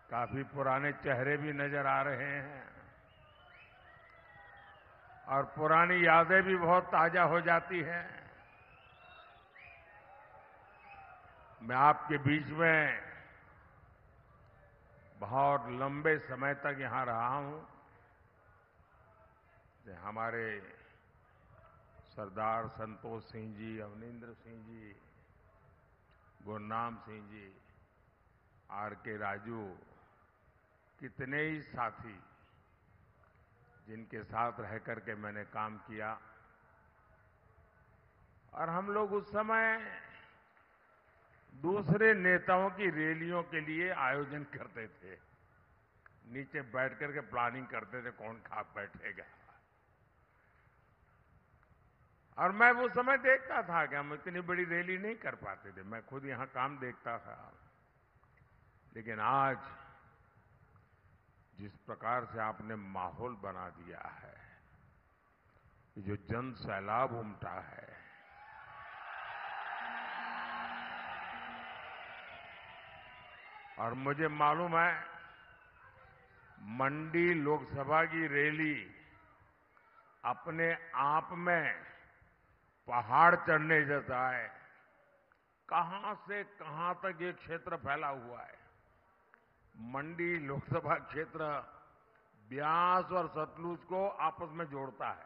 काफी पुराने चेहरे भी नजर आ रहे हैं और पुरानी यादें भी बहुत ताजा हो जाती हैं। मैं आपके बीच में बहुत लंबे समय तक यहां रहा हूं। हमारे सरदार संतोष सिंह जी, अवनिंद्र सिंह जी, गुरनाम सिंह जी, आर.के. राजू, कितने ही साथी जिनके साथ रह करके मैंने काम किया। और हम लोग उस समय दूसरे नेताओं की रैलियों के लिए आयोजन करते थे। नीचे बैठ करके प्लानिंग करते थे कौन खा बैठेगा। और मैं वो समय देखता था कि हम इतनी बड़ी रैली नहीं कर पाते थे। मैं खुद यहां काम देखता था। लेकिन आज जिस प्रकार से आपने माहौल बना दिया है, जो जन सैलाब उमटा है, और मुझे मालूम है मंडी लोकसभा की रैली अपने आप में पहाड़ चढ़ने जैसा है। कहां से कहां तक ये क्षेत्र फैला हुआ है। मंडी लोकसभा क्षेत्र ब्यास और सतलुज को आपस में जोड़ता है।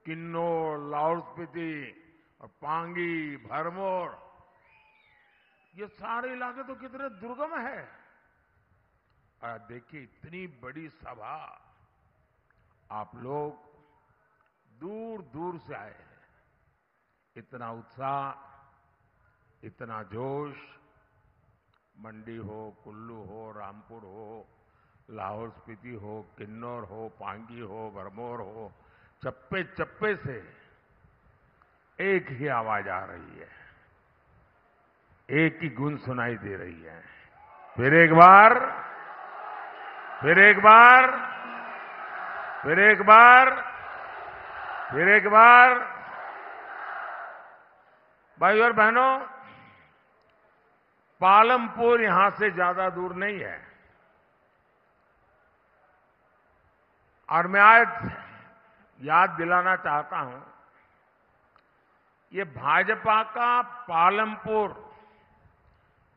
किन्नौर, लाहौल स्पीति और पांगी, भरमौर, ये सारे इलाके तो कितने दुर्गम है। और देखिए इतनी बड़ी सभा, आप लोग दूर दूर से आए हैं। इतना उत्साह, इतना जोश, मंडी हो, कुल्लू हो, रामपुर हो, लाहौल स्पीति हो, किन्नौर हो, पांगी हो, भरमौर हो, चप्पे चप्पे से एक ही आवाज आ रही है, एक ही गुन सुनाई दे रही है। फिर एक बार, फिर एक बार, फिर एक बार, फिर एक बार। भाइयों और बहनों, पालमपुर यहां से ज्यादा दूर नहीं है। और मैं आज याद दिलाना चाहता हूं, ये भाजपा का पालमपुर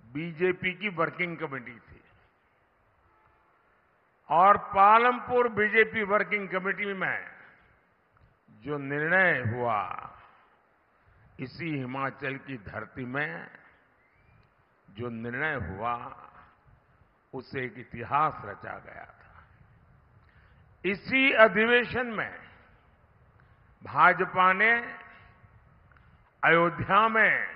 बीजेपी की वर्किंग कमेटी थी। और पालमपुर बीजेपी वर्किंग कमेटी में जो निर्णय हुआ, इसी हिमाचल की धरती में जो निर्णय हुआ, उससे एक इतिहास रचा गया था। इसी अधिवेशन में भाजपा ने अयोध्या में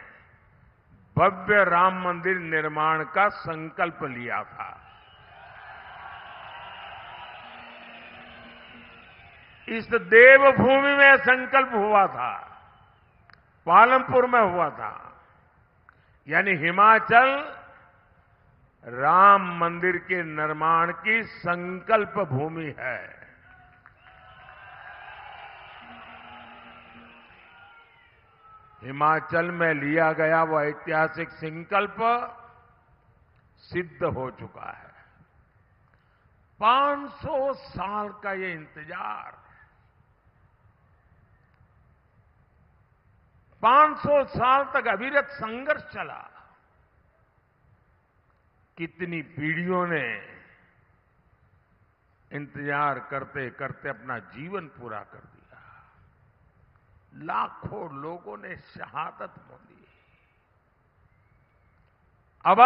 भव्य राम मंदिर निर्माण का संकल्प लिया था। इस देवभूमि में संकल्प हुआ था, पालमपुर में हुआ था। यानी हिमाचल राम मंदिर के निर्माण की संकल्प भूमि है। हिमाचल में लिया गया वो ऐतिहासिक संकल्प सिद्ध हो चुका है। 500 साल का ये इंतजार, 500 साल तक अविरत संघर्ष चला। कितनी पीढ़ियों ने इंतजार करते करते अपना जीवन पूरा कर दिया। लाखों लोगों ने शहादत मोली। अब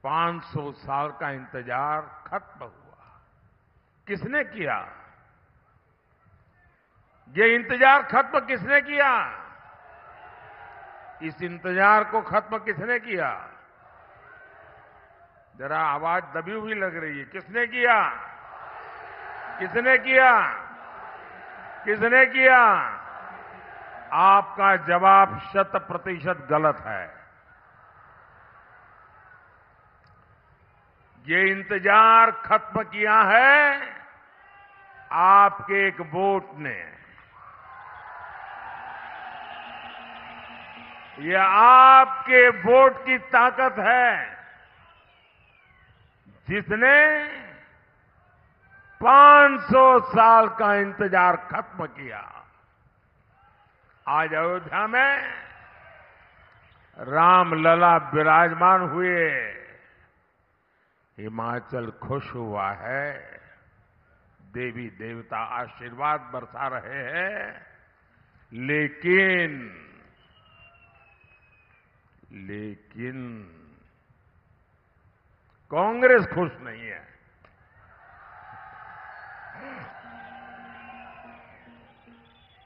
500 साल का इंतजार खत्म हुआ। किसने किया? ये इंतजार खत्म किसने किया? इस इंतजार को खत्म किसने किया? जरा आवाज दबी हुई लग रही है। किसने किया? किसने किया? किसने किया? आपका जवाब 100% गलत है। ये इंतजार खत्म किया है आपके एक वोट ने। ये आपके वोट की ताकत है। जिसने 500 साल का इंतजार खत्म किया। आज अयोध्या में रामलला विराजमान हुए। हिमाचल खुश हुआ है। देवी देवता आशीर्वाद बरसा रहे हैं। लेकिन कांग्रेस खुश नहीं है।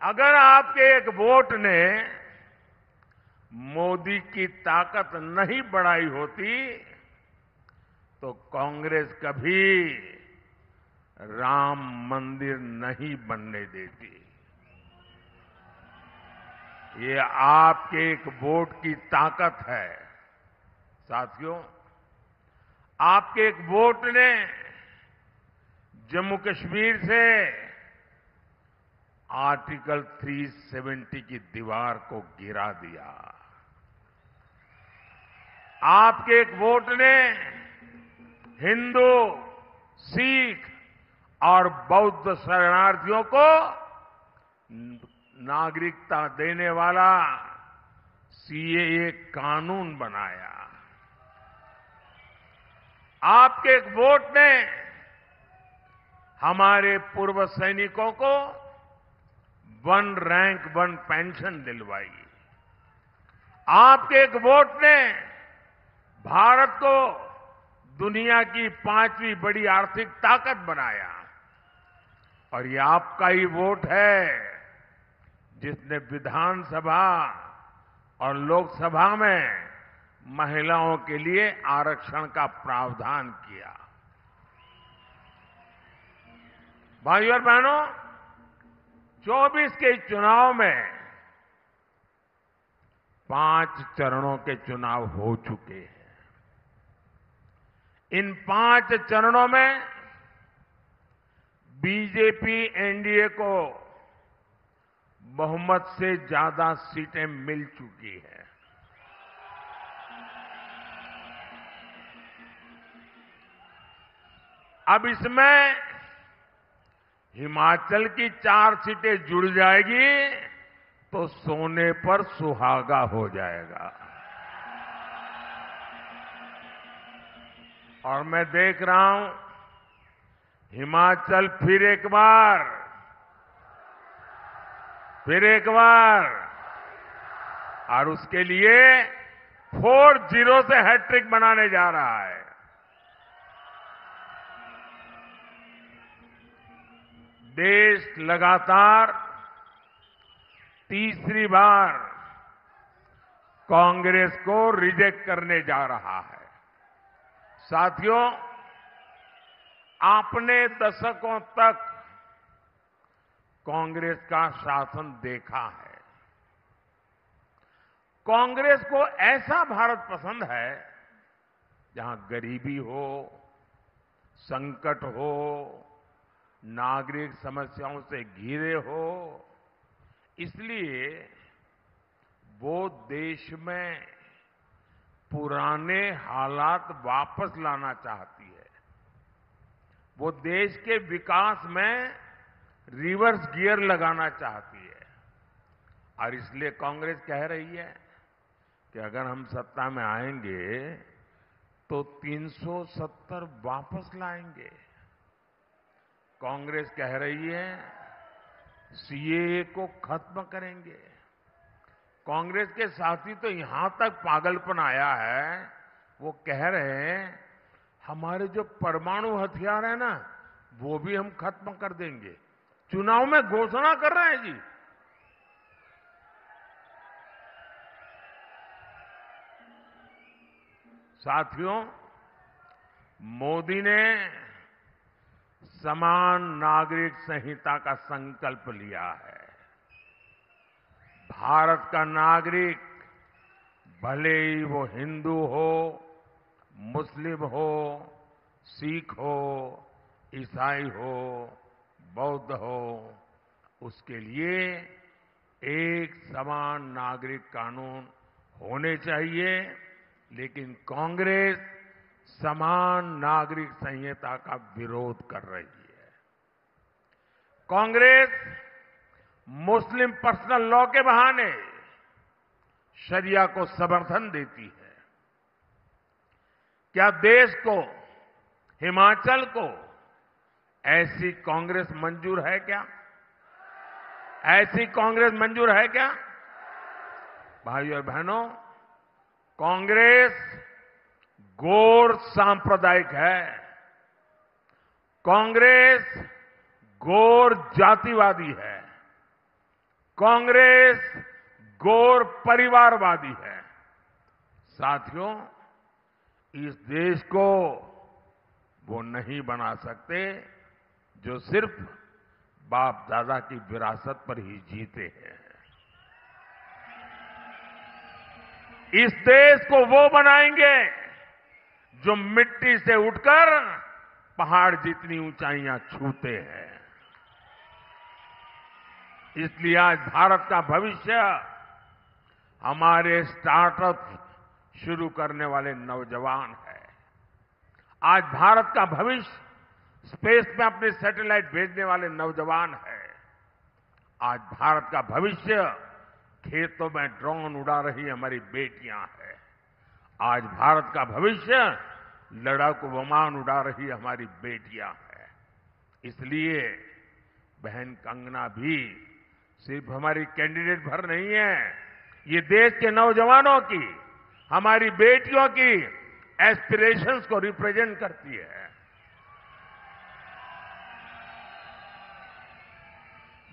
अगर आपके एक वोट ने मोदी की ताकत नहीं बढ़ाई होती तो कांग्रेस कभी राम मंदिर नहीं बनने देती। ये आपके एक वोट की ताकत है। साथियों, आपके एक वोट ने जम्मू कश्मीर से आर्टिकल 370 की दीवार को गिरा दिया। आपके एक वोट ने हिंदू, सिख और बौद्ध शरणार्थियों को नागरिकता देने वाला सीएए कानून बनाया। आपके एक वोट ने हमारे पूर्व सैनिकों को 1 रैंक 1 पेंशन दिलवाई। आपके एक वोट ने भारत को दुनिया की 5वीं बड़ी आर्थिक ताकत बनाया। और ये आपका ही वोट है जिसने विधानसभा और लोकसभा में महिलाओं के लिए आरक्षण का प्रावधान किया। भाइयों और बहनों, 24 के चुनाव में 5 चरणों के चुनाव हो चुके हैं। इन 5 चरणों में बीजेपी एनडीए को बहुमत से ज्यादा सीटें मिल चुकी हैं। अब इसमें हिमाचल की 4 सीटें जुड़ जाएगी तो सोने पर सुहागा हो जाएगा। और मैं देख रहा हूं हिमाचल फिर एक बार और उसके लिए 4-0 से हैट्रिक बनाने जा रहा है। देश लगातार तीसरी बार कांग्रेस को रिजेक्ट करने जा रहा है। साथियों, आपने दशकों तक कांग्रेस का शासन देखा है। कांग्रेस को ऐसा भारत पसंद है जहां गरीबी हो, संकट हो, नागरिक समस्याओं से घिरे हो। इसलिए वो देश में पुराने हालात वापस लाना चाहती है। वो देश के विकास में रिवर्स गियर लगाना चाहती है। और इसलिए कांग्रेस कह रही है कि अगर हम सत्ता में आएंगे तो 370 वापस लाएंगे। कांग्रेस कह रही है सीएए को खत्म करेंगे। कांग्रेस के साथी तो यहां तक पागलपन आया है, वो कह रहे हैं हमारे जो परमाणु हथियार है ना वो भी हम खत्म कर देंगे। चुनाव में घोषणा कर रहे हैं जी। साथियों, मोदी ने समान नागरिक संहिता का संकल्प लिया है। भारत का नागरिक भले ही वो हिंदू हो, मुस्लिम हो, सिख हो, ईसाई हो, बौद्ध हो, उसके लिए एक समान नागरिक कानून होने चाहिए। लेकिन कांग्रेस समान नागरिक संहिता का विरोध कर रही है। कांग्रेस मुस्लिम पर्सनल लॉ के बहाने शरिया को समर्थन देती है। क्या देश को, हिमाचल को ऐसी कांग्रेस मंजूर है क्या? ऐसी कांग्रेस मंजूर है क्या? भाइयों और बहनों, कांग्रेस गौर सांप्रदायिक है। कांग्रेस गौर जातिवादी है। कांग्रेस गौर परिवारवादी है। साथियों, इस देश को वो नहीं बना सकते जो सिर्फ बाप दादा की विरासत पर ही जीते हैं। इस देश को वो बनाएंगे जो मिट्टी से उठकर पहाड़ जितनी ऊंचाइयां छूते हैं। इसलिए आज भारत का भविष्य हमारे स्टार्टअप शुरू करने वाले नौजवान है। आज भारत का भविष्य स्पेस में अपने सैटेलाइट भेजने वाले नौजवान है। आज भारत का भविष्य खेतों में ड्रोन उड़ा रही हमारी बेटियां हैं। आज भारत का भविष्य लड़ाकू विमान उड़ा रही हमारी बेटियां हैं। इसलिए बहन कंगना भी सिर्फ हमारी कैंडिडेट भर नहीं है, ये देश के नौजवानों की, हमारी बेटियों की एस्पिरेशंस को रिप्रेजेंट करती है।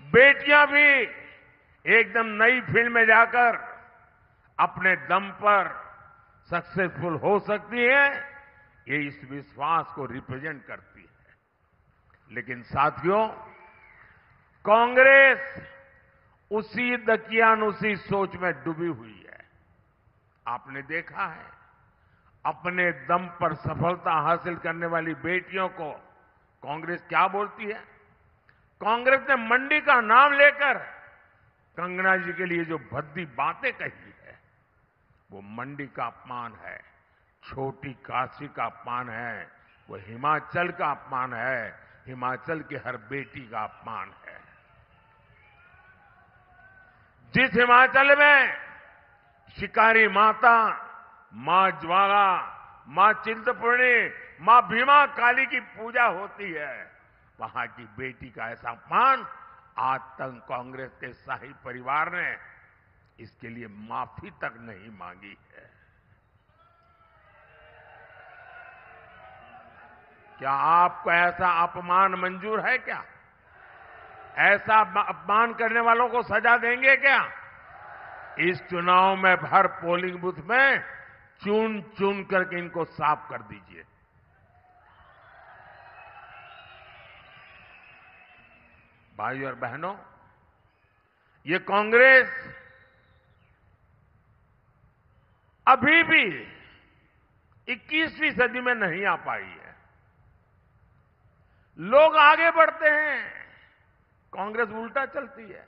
बेटियां भी एकदम नई फील्ड में जाकर अपने दम पर सक्सेसफुल हो सकती है, ये इस विश्वास को रिप्रेजेंट करती है। लेकिन साथियों, कांग्रेस उसी दकियानुसी सोच में डूबी हुई है। आपने देखा है, अपने दम पर सफलता हासिल करने वाली बेटियों को कांग्रेस क्या बोलती है? कांग्रेस ने मंडी का नाम लेकर कंगना जी के लिए जो भद्दी बातें कही है, वो मंडी का अपमान है, छोटी काशी का अपमान है, वो हिमाचल का अपमान है, हिमाचल की हर बेटी का अपमान है। जिस हिमाचल में शिकारी माता, मां ज्वाला, मां चिंतपूर्णी, मां भीमा काली की पूजा होती है, वहां की बेटी का ऐसा अपमान आज तक कांग्रेस के शाही परिवार ने इसके लिए माफी तक नहीं मांगी है। क्या आपको ऐसा अपमान मंजूर है क्या? ऐसा अपमान करने वालों को सजा देंगे क्या? इस चुनाव में हर पोलिंग बूथ में चुन चुन करके इनको साफ कर दीजिए। भाइयों और बहनों, ये कांग्रेस अभी भी 21वीं सदी में नहीं आ पाई है। लोग आगे बढ़ते हैं, कांग्रेस उल्टा चलती है।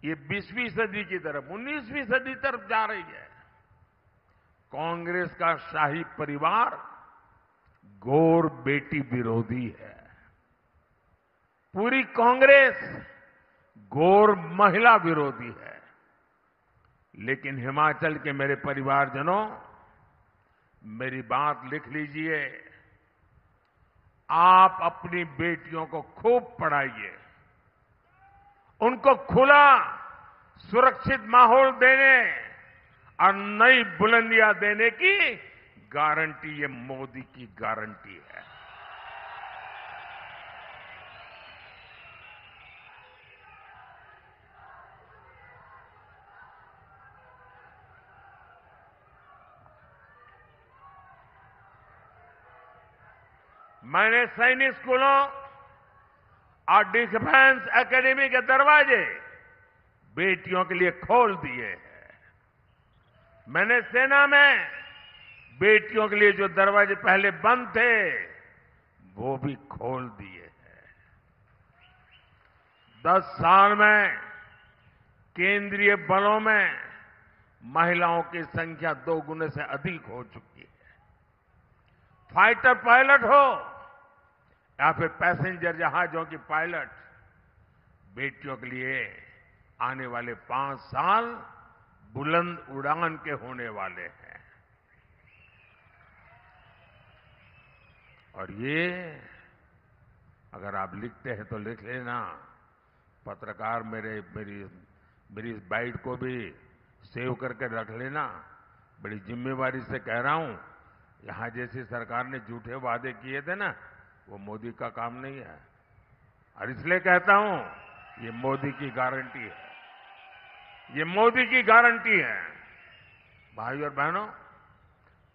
ये 20वीं सदी की तरफ, 19वीं सदी तरफ जा रही है। कांग्रेस का शाही परिवार गौर बेटी विरोधी है। पूरी कांग्रेस गौर महिला विरोधी है। लेकिन हिमाचल के मेरे परिवारजनों, मेरी बात लिख लीजिए। आप अपनी बेटियों को खूब पढ़ाइए, उनको खुला सुरक्षित माहौल देने और नई बुलंदियां देने की गारंटी ये मोदी की गारंटी है। मैंने सैनिक स्कूलों और डिफेंस एकेडमी के दरवाजे बेटियों के लिए खोल दिए हैं। मैंने सेना में बेटियों के लिए जो दरवाजे पहले बंद थे, वो भी खोल दिए हैं। 10 साल में केंद्रीय बलों में महिलाओं की संख्या 2 गुने से अधिक हो चुकी है। फाइटर पायलट हो या फिर पैसेंजर जहाजों की पायलट, बेटियों के लिए आने वाले 5 साल बुलंद उड़ान के होने वाले हैं। और ये अगर आप लिखते हैं तो लिख लेना, पत्रकार मेरी इस बाइट को भी सेव करके रख लेना। बड़ी जिम्मेवारी से कह रहा हूं, यहां जैसी सरकार ने झूठे वादे किए थे ना, वो मोदी का काम नहीं है। और इसलिए कहता हूं, ये मोदी की गारंटी है, ये मोदी की गारंटी है। भाई और बहनों,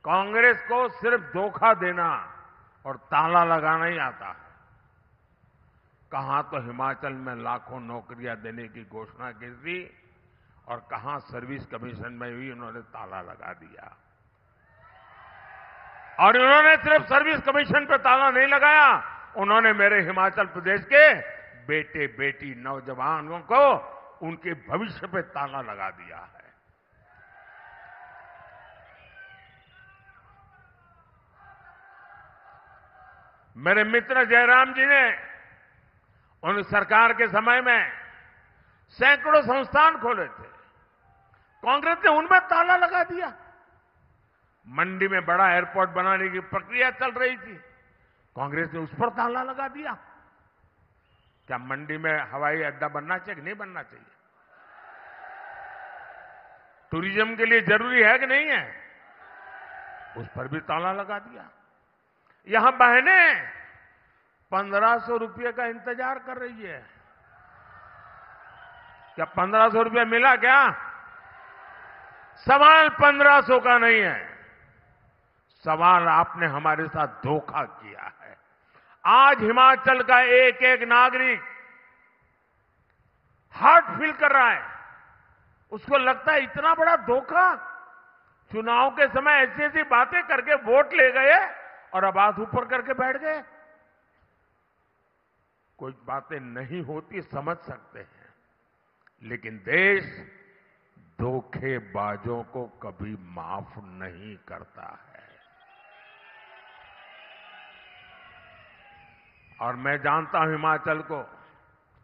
कांग्रेस को सिर्फ धोखा देना और ताला लगाना ही आता है। कहां तो हिमाचल में लाखों नौकरियां देने की घोषणा की थी और कहां सर्विस कमीशन में भी उन्होंने ताला लगा दिया। और उन्होंने सिर्फ सर्विस कमीशन पर ताला नहीं लगाया, उन्होंने मेरे हिमाचल प्रदेश के बेटे बेटी नौजवानों को उनके भविष्य पे ताला लगा दिया है। मेरे मित्र जयराम जी ने उन सरकार के समय में सैकड़ों संस्थान खोले थे, कांग्रेस ने उनमें ताला लगा दिया। मंडी में बड़ा एयरपोर्ट बनाने की प्रक्रिया चल रही थी, कांग्रेस ने उस पर ताला लगा दिया। क्या मंडी में हवाई अड्डा बनना चाहिए कि नहीं बनना चाहिए? टूरिज्म के लिए जरूरी है कि नहीं है? उस पर भी ताला लगा दिया। यहां बहनें 1500 रुपये का इंतजार कर रही है। क्या 1500 रुपये मिला क्या? सवाल 1500 का नहीं है, सवाल आपने हमारे साथ धोखा किया है। आज हिमाचल का एक एक नागरिक हार्ट फील कर रहा है, उसको लगता है इतना बड़ा धोखा। चुनाव के समय ऐसी ऐसी बातें करके वोट ले गए और अब हाथ ऊपर करके बैठ गए। कोई बातें नहीं होती, समझ सकते हैं, लेकिन देश धोखेबाजों को कभी माफ नहीं करता है। और मैं जानता हूं हिमाचल को,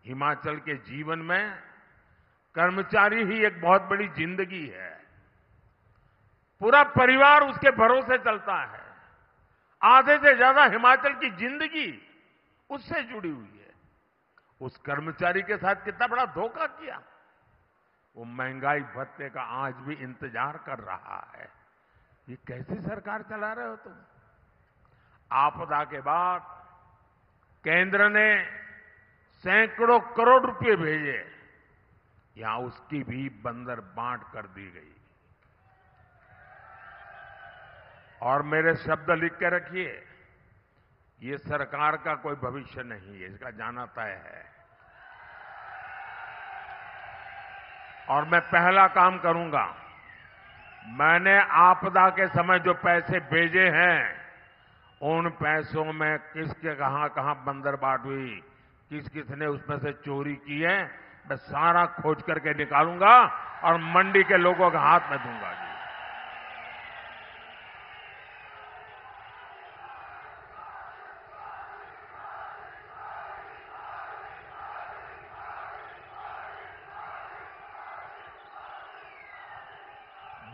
हिमाचल के जीवन में कर्मचारी ही एक बहुत बड़ी जिंदगी है। पूरा परिवार उसके भरोसे चलता है। आधे से ज्यादा हिमाचल की जिंदगी उससे जुड़ी हुई है। उस कर्मचारी के साथ कितना बड़ा धोखा किया। वो महंगाई भत्ते का आज भी इंतजार कर रहा है। ये कैसी सरकार चला रहे हो तुम? आपदा के बाद केंद्र ने सैकड़ों करोड़ रुपए भेजे, यहां उसकी भी बंदर बांट कर दी गई। और मेरे शब्द लिख के रखिए, ये सरकार का कोई भविष्य नहीं है, इसका जाना तय है। और मैं पहला काम करूंगा, मैंने आपदा के समय जो पैसे भेजे हैं, उन पैसों में किसके कहां कहां बंदरबाट हुई, किस किसने उसमें से चोरी की है, मैं सारा खोज करके निकालूंगा और मंडी के लोगों के हाथ में दूंगा।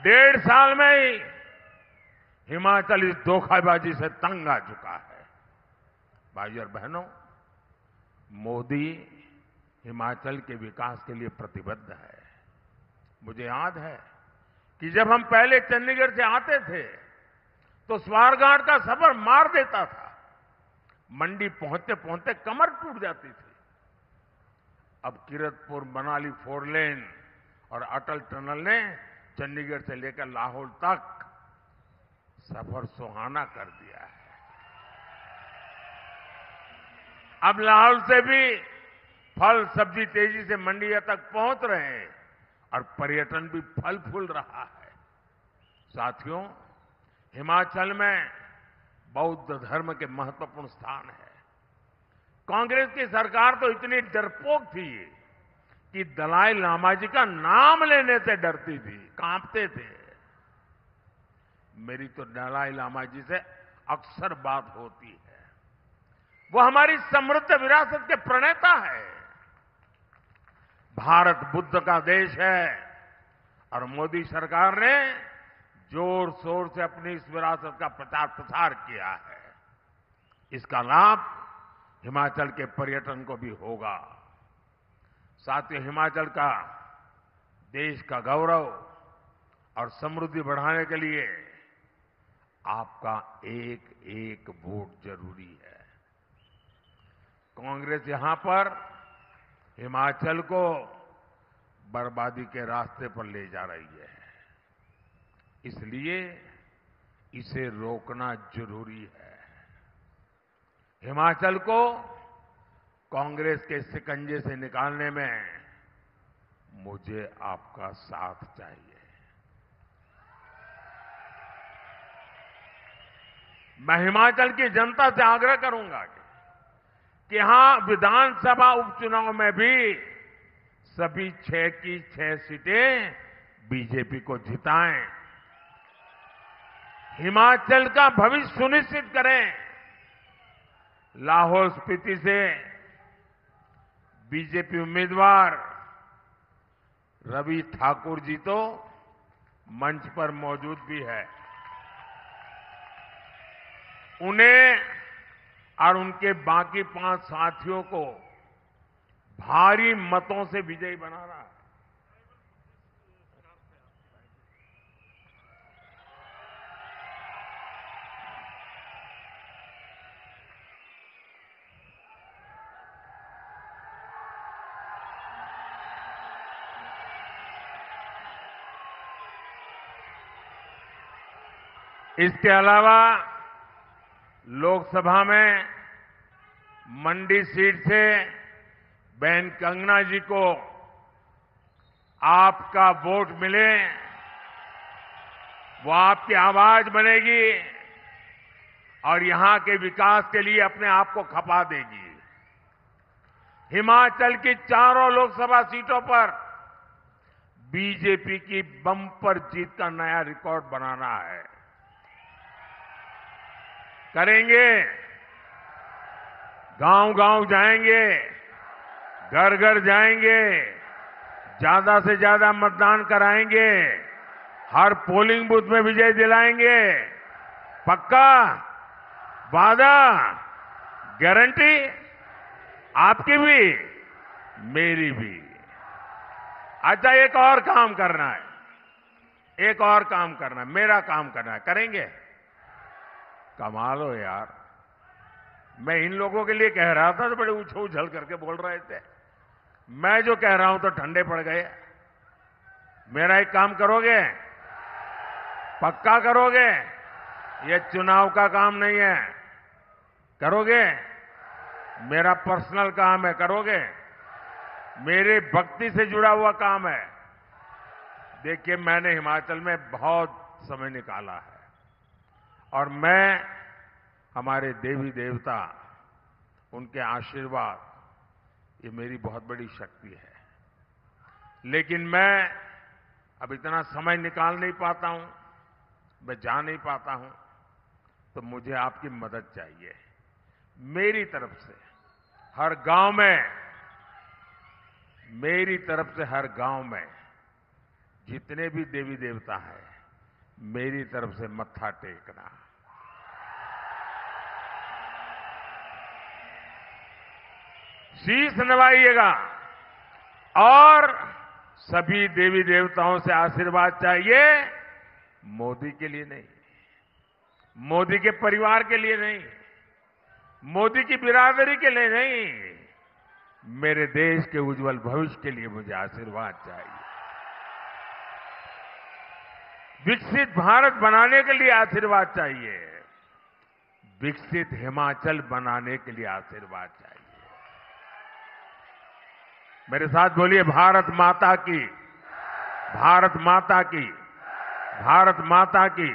1.5 साल में ही हिमाचल इस धोखाबाजी से तंग आ चुका है। भाई और बहनों, मोदी हिमाचल के विकास के लिए प्रतिबद्ध है। मुझे याद है कि जब हम पहले चंडीगढ़ से आते थे तो स्वारघाट का सफर मार देता था। मंडी पहुंचते पहुंचते कमर टूट जाती थी। अब किरतपुर मनाली 4 लेन और अटल टनल ने चंडीगढ़ से लेकर लाहौल तक सफर सुहाना कर दिया है। अब लाहौल से भी फल सब्जी तेजी से मंडियों तक पहुंच रहे हैं और पर्यटन भी फल फूल रहा है। साथियों, हिमाचल में बौद्ध धर्म के महत्वपूर्ण स्थान है। कांग्रेस की सरकार तो इतनी डरपोक थी कि दलाई लामा जी का नाम लेने से डरती थी, कांपते थे। मेरी तो दलाई लामा जी से अक्सर बात होती है। वो हमारी समृद्ध विरासत के प्रणेता है। भारत बुद्ध का देश है और मोदी सरकार ने जोर शोर से अपनी इस विरासत का प्रचार प्रसार किया है। इसका लाभ हिमाचल के पर्यटन को भी होगा। साथ ही हिमाचल का देश का गौरव और समृद्धि बढ़ाने के लिए आपका एक एक वोट जरूरी है। कांग्रेस यहां पर हिमाचल को बर्बादी के रास्ते पर ले जा रही है, इसलिए इसे रोकना जरूरी है। हिमाचल को कांग्रेस के शिकंजे से निकालने में मुझे आपका साथ चाहिए। मैं हिमाचल की जनता से आग्रह करूंगा कि यहां विधानसभा उपचुनाव में भी सभी 6 की 6 सीटें बीजेपी को जिताएं। हिमाचल का भविष्य सुनिश्चित करें। लाहौल स्पीति से बीजेपी उम्मीदवार रवि ठाकुर जी तो मंच पर मौजूद भी है। उन्हें और उनके बाकी 5 साथियों को भारी मतों से विजयी बनाना है। इसके अलावा लोकसभा में मंडी सीट से बहन कंगना जी को आपका वोट मिले, वो आपकी आवाज बनेगी और यहां के विकास के लिए अपने आप को खपा देगी। हिमाचल की चारों लोकसभा सीटों पर बीजेपी की बम्पर जीत का नया रिकॉर्ड बनाना है। करेंगे, गांव-गांव जाएंगे, घर-घर जाएंगे, ज्यादा से ज्यादा मतदान कराएंगे, हर पोलिंग बूथ में विजय दिलाएंगे। पक्का? वादा? गारंटी? आपकी भी, मेरी भी। अच्छा, एक और काम करना है, एक और काम करना है, मेरा काम करना है। करेंगे? कमाल हो यार, मैं इन लोगों के लिए कह रहा था तो बड़े उछल करके बोल रहे थे। मैं जो कह रहा हूं तो ठंडे पड़ गए। मेरा एक काम करोगे? पक्का करोगे? ये चुनाव का काम नहीं है। करोगे? मेरा पर्सनल काम है। करोगे? मेरे भक्ति से जुड़ा हुआ काम है। देखिए, मैंने हिमाचल में बहुत समय निकाला है और मैं, हमारे देवी देवता, उनके आशीर्वाद, ये मेरी बहुत बड़ी शक्ति है। लेकिन मैं अब इतना समय निकाल नहीं पाता हूं, मैं जा नहीं पाता हूं, तो मुझे आपकी मदद चाहिए। मेरी तरफ से हर गांव में, मेरी तरफ से हर गांव में जितने भी देवी देवता हैं, मेरी तरफ से मत्था टेकना। शीश नवाइएगा और सभी देवी देवताओं से आशीर्वाद चाहिए। मोदी के लिए नहीं, मोदी के परिवार के लिए नहीं, मोदी की बिरादरी के लिए नहीं, मेरे देश के उज्जवल भविष्य के लिए मुझे आशीर्वाद चाहिए। विकसित भारत बनाने के लिए आशीर्वाद चाहिए, विकसित हिमाचल बनाने के लिए आशीर्वाद चाहिए। मेरे साथ बोलिए, भारत माता की, भारत माता की, भारत माता की।